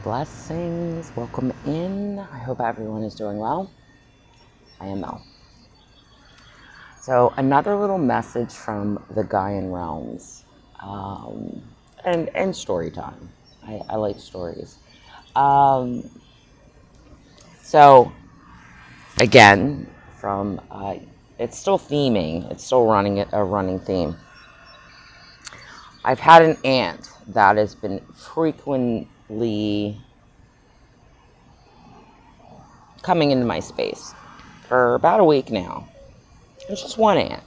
Blessings, welcome in. I hope everyone is doing well. I am Mel. So another little message from the Gaian realms, and story time. I like stories. So again, from it's still theming. It's still running a running theme. I've had an aunt that has been frequently coming into my space for about a week now. It's just one ant.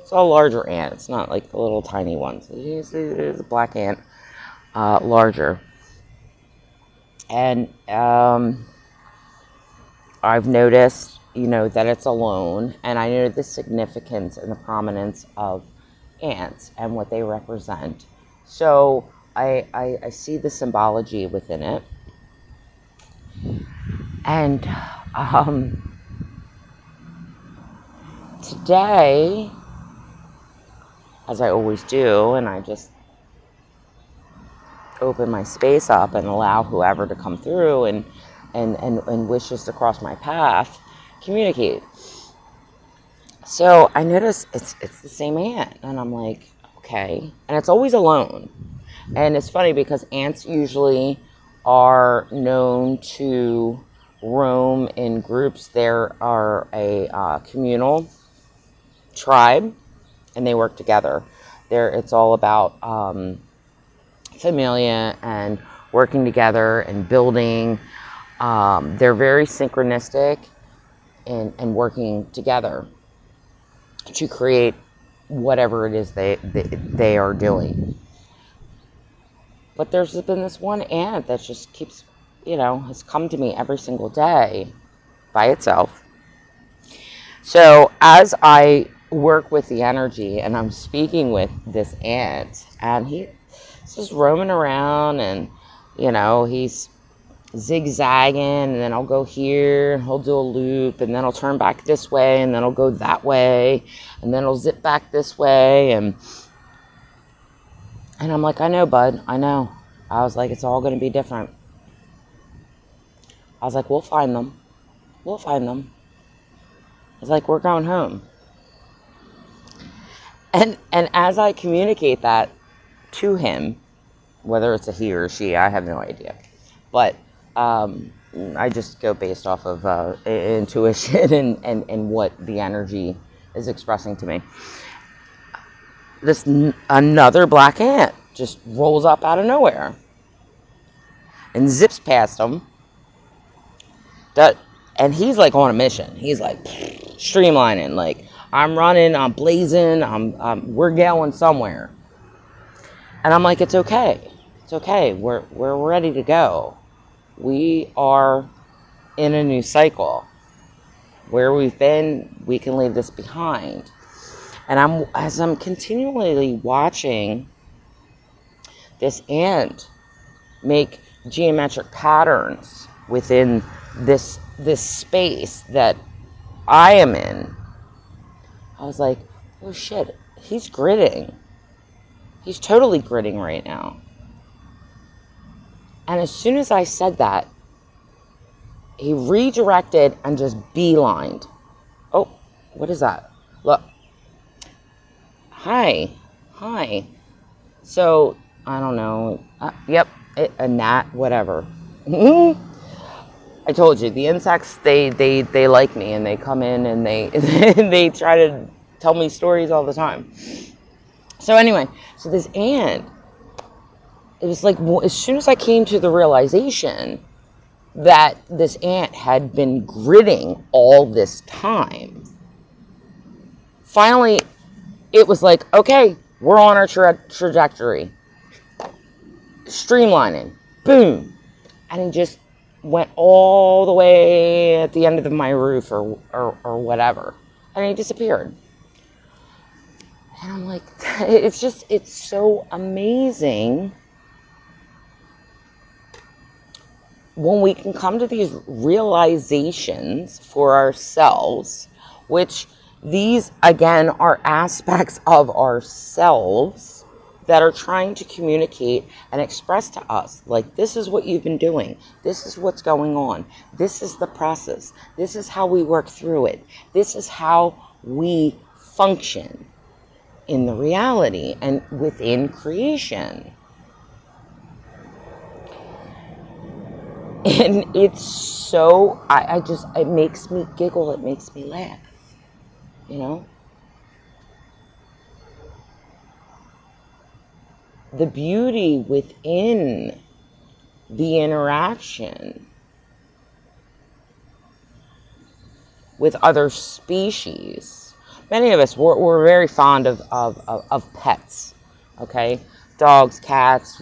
It's a larger ant. It's not like the little tiny ones. It's a black ant, larger. And I've noticed, that it's alone. And I know the significance and the prominence of ants and what they represent. So I see the symbology within it. And today, as I always do, and I just open my space up and allow whoever to come through and wishes to cross my path, communicate. So I notice it's the same ant, and I'm like, okay. And it's always alone. And it's funny because ants usually are known to roam in groups. There are a communal tribe, and they work together. It's all about familia and working together and building. They're very synchronistic and working together to create whatever it is they are doing. But there's been this one ant that just keeps, has come to me every single day by itself. So as I work with the energy and I'm speaking with this ant, and he's just roaming around, and, he's zigzagging, and then I'll go here, and he'll do a loop, and then I'll turn back this way, and then I'll go that way, and then I'll zip back this way, and I'm like, I know, bud, I know. I was like, it's all going to be different. I was like, we'll find them. We'll find them. I was like, we're going home. And as I communicate that to him, whether it's a he or a she, I have no idea. But I just go based off of intuition and what the energy is expressing to me. Another black ant just rolls up out of nowhere and zips past him. And he's like on a mission. He's like streamlining, like, I'm running, I'm blazing, we're going somewhere. And I'm like, it's okay. It's okay. We're ready to go. We are in a new cycle. Where we've been, we can leave this behind. And as I'm continually watching this ant make geometric patterns within this space that I am in, I was like, oh shit, he's gritting. He's totally gritting right now. And as soon as I said that, he redirected and just beelined. Oh, what is that? Look. Hi. So, I don't know. Yep, a gnat, whatever. I told you, the insects, they like me, and they come in and they try to tell me stories all the time. So anyway, so this ant, it was like, as soon as I came to the realization that this ant had been gritting all this time, finally, it was like, okay, we're on our trajectory. Streamlining. Boom. And he just went all the way at the end of my roof or whatever. And he disappeared. And I'm like, it's so amazing when we can come to these realizations for ourselves, which these, again, are aspects of ourselves that are trying to communicate and express to us, like, this is what you've been doing. This is what's going on. This is the process. This is how we work through it. This is how we function in the reality and within creation. And it's so, it makes me giggle. It makes me laugh, you know? The beauty within the interaction with other species. Many of us, we're very fond of pets, okay? Dogs, cats,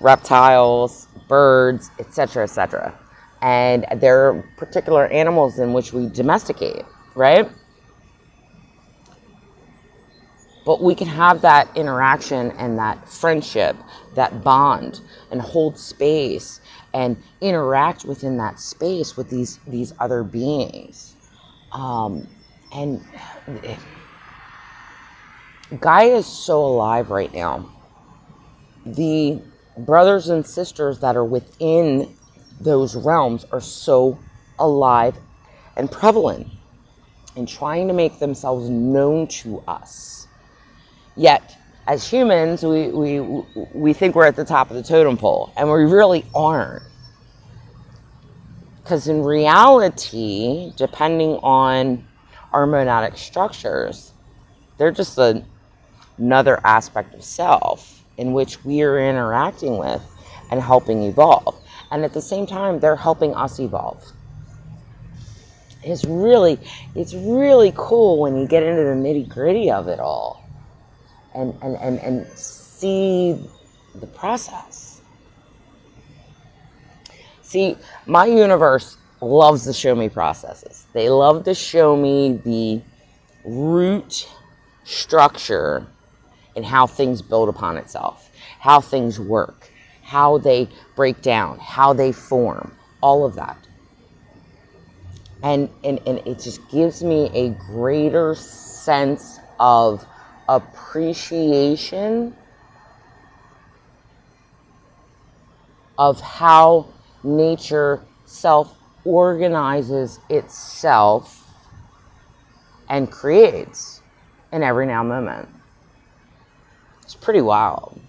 reptiles, birds, etc., etc. And there are particular animals in which we domesticate, right? But we can have that interaction and that friendship, that bond, and hold space and interact within that space with these other beings. And Gaia is so alive right now. The brothers and sisters that are within those realms are so alive and prevalent and trying to make themselves known to us. Yet, as humans, we think we're at the top of the totem pole, and we really aren't. Because in reality, depending on our monadic structures, they're just another aspect of self in which we are interacting with and helping evolve. And at the same time, they're helping us evolve. It's really cool when you get into the nitty-gritty of it all and see the process. See, my universe loves to show me processes. They love to show me the root structure and how things build upon itself, how things work, how they break down, how they form, all of that. And it just gives me a greater sense of appreciation of how nature self-organizes itself and creates in every now moment. It's pretty wild.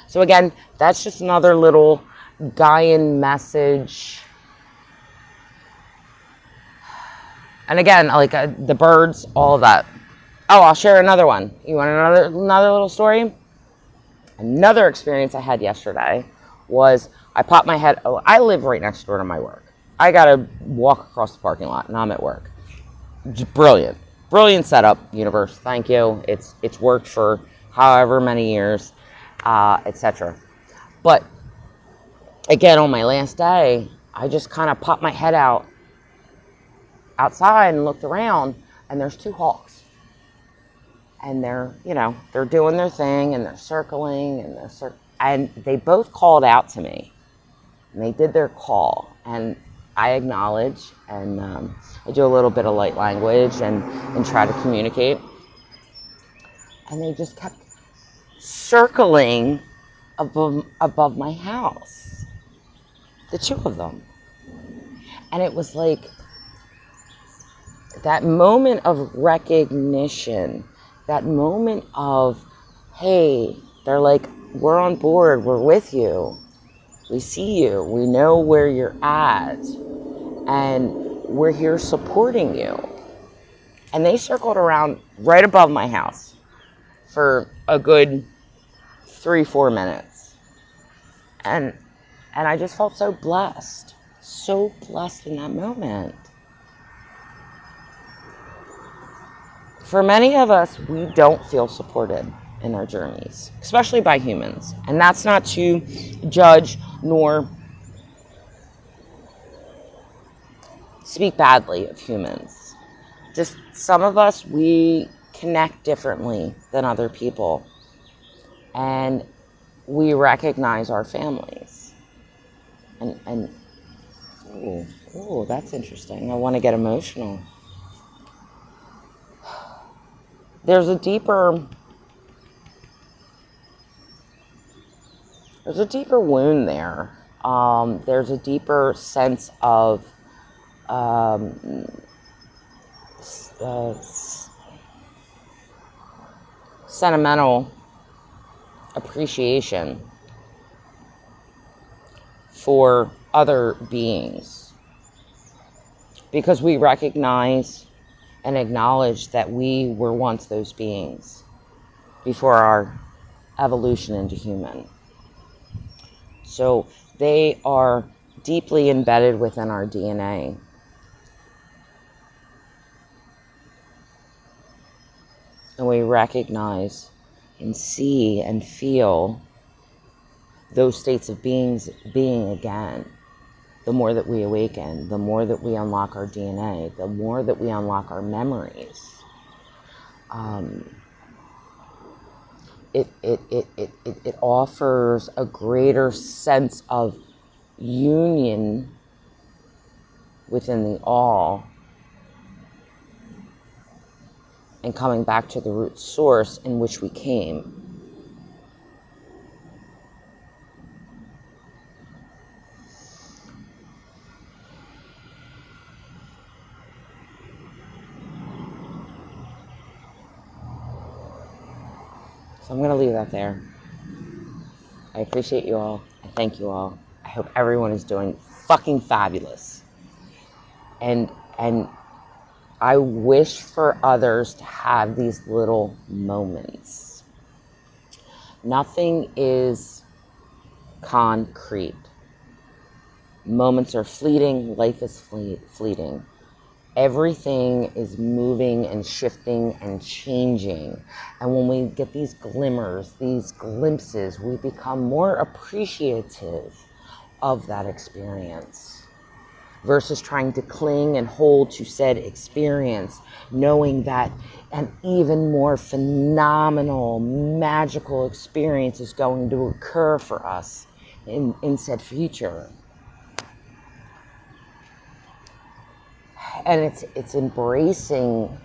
So again, that's just another little Gaian message. And again, like the birds, all of that. Oh, I'll share another one. You want another little story? Another experience I had yesterday was I popped my head. Oh, I live right next door to my work. I gotta walk across the parking lot, and I'm at work. Just brilliant setup, universe. Thank you. It's worked for however many years, etc. But again, on my last day, I just kind of popped my head outside and looked around, and there's two hawks. And they're doing their thing, and they're circling, and they both called out to me. And they did their call, and I acknowledge, and I do a little bit of light language and try to communicate. And they just kept circling above my house, the two of them. And it was like that moment of recognition, that moment of, hey, they're like, we're on board, we're with you, we see you, we know where you're at, and we're here supporting you. And they circled around right above my house for a good 3-4 minutes. And I just felt so blessed in that moment. For many of us, we don't feel supported in our journeys, especially by humans. And that's not to judge nor speak badly of humans. Just some of us, we connect differently than other people. And we recognize our families. And oh, that's interesting. I want to get emotional. there's a deeper wound there. There's a deeper sense of sentimental appreciation for other beings, because we recognize and acknowledge that we were once those beings before our evolution into human. So they are deeply embedded within our DNA. And we recognize and see and feel those states of being again. The more that we awaken, the more that we unlock our DNA, the more that we unlock our memories. It offers a greater sense of union within the all, and coming back to the root source in which we came. So I'm going to leave that there. I appreciate you all. I thank you all. I hope everyone is doing fucking fabulous. And I wish for others to have these little moments. Nothing is concrete. Moments are fleeting. Life is fleeting. Everything is moving and shifting and changing. And when we get these glimmers, these glimpses, we become more appreciative of that experience versus trying to cling and hold to said experience, knowing that an even more phenomenal, magical experience is going to occur for us in said future. And it's embracing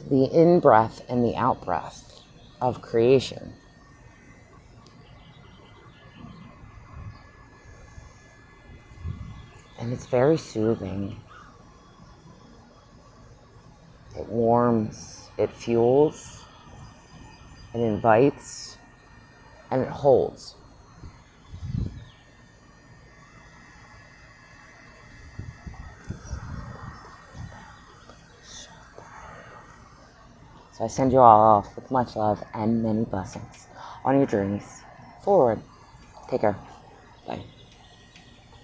the in-breath and the out-breath of creation. And it's very soothing. It warms, it fuels, it invites, and it holds. So I send you all off with much love and many blessings on your journeys forward. Take care. Bye.